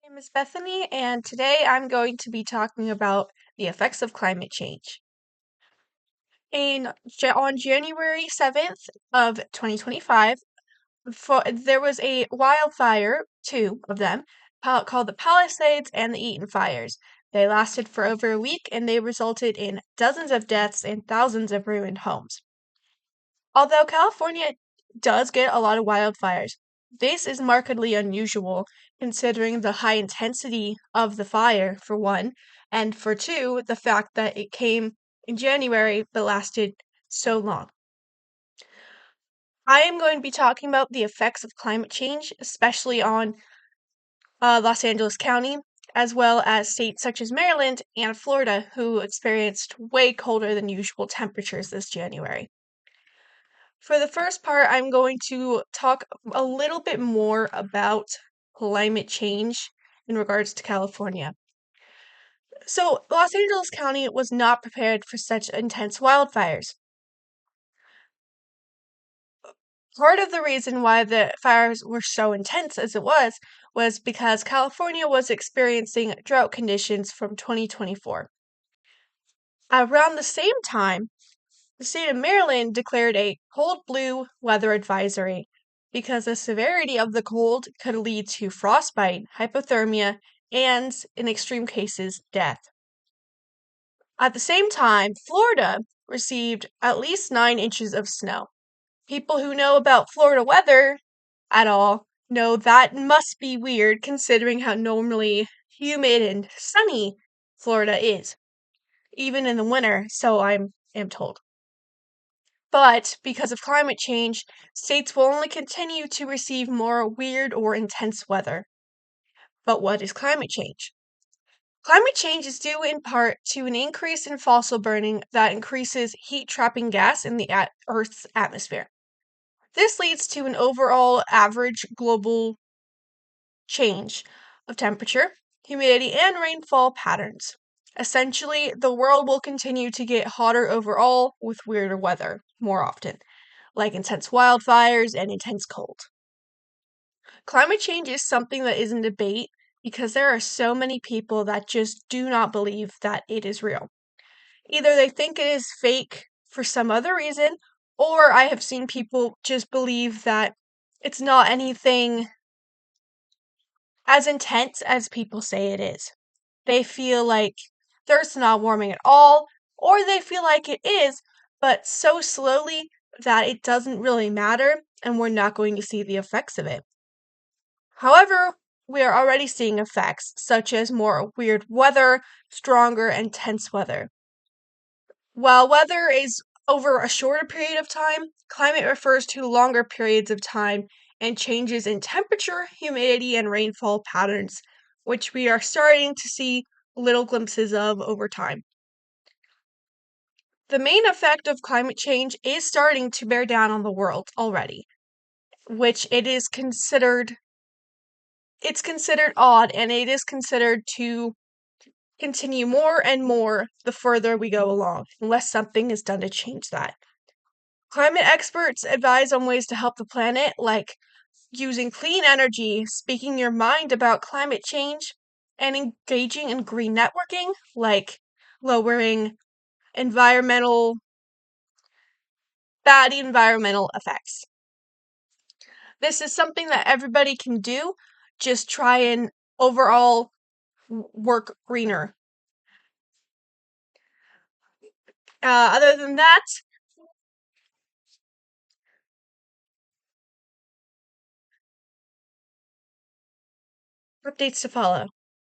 name is Bethany, and today I'm going to be talking about the effects of climate change. On January 7th of 2025, there was a wildfire, two of them, called the Palisades and the Eaton Fires. They lasted for over a week and they resulted in dozens of deaths and thousands of ruined homes. Although California does get a lot of wildfires, this is markedly unusual considering the high intensity of the fire, for one, and for two, the fact that it came in January but lasted so long. I am going to be talking about the effects of climate change, especially on Los Angeles County, as well as states such as Maryland and Florida, who experienced way colder than usual temperatures this January. For the first part, I'm going to talk a little bit more about climate change in regards to California. So, Los Angeles County was not prepared for such intense wildfires. Part of the reason why the fires were so intense as it was because California was experiencing drought conditions from 2024. Around the same time, the state of Maryland declared a cold blue weather advisory because the severity of the cold could lead to frostbite, hypothermia, and, in extreme cases, death. At the same time, Florida received at least 9 inches of snow. People who know about Florida weather at all know that must be weird considering how normally humid and sunny Florida is, even in the winter, so I am told. But because of climate change, states will only continue to receive more weird or intense weather. But what is climate change? Climate change is due in part to an increase in fossil burning that increases heat trapping gas in the Earth's atmosphere. This leads to an overall average global change of temperature, humidity, and rainfall patterns. Essentially, the world will continue to get hotter overall with weirder weather more often, like intense wildfires and intense cold. Climate change is something that is in debate because there are so many people that just do not believe that it is real. Either they think it is fake for some other reason, or I have seen people just believe that it's not anything as intense as people say it is. They feel like the Earth's not warming at all, or they feel like it is, but so slowly that it doesn't really matter and we're not going to see the effects of it. However, we are already seeing effects, such as more weird weather, stronger and tense weather. While weather is over a shorter period of time, climate refers to longer periods of time and changes in temperature, humidity, and rainfall patterns, which we are starting to see little glimpses of over time. The main effect of climate change is starting to bear down on the world already, which it's considered odd and it is considered to continue more and more the further we go along, unless something is done to change that. Climate experts advise on ways to help the planet, like using clean energy, speaking your mind about climate change, and engaging in green networking, like lowering environmental bad environmental effects. This is something that everybody can do. Just try and overall work greener. Other than that, updates to follow.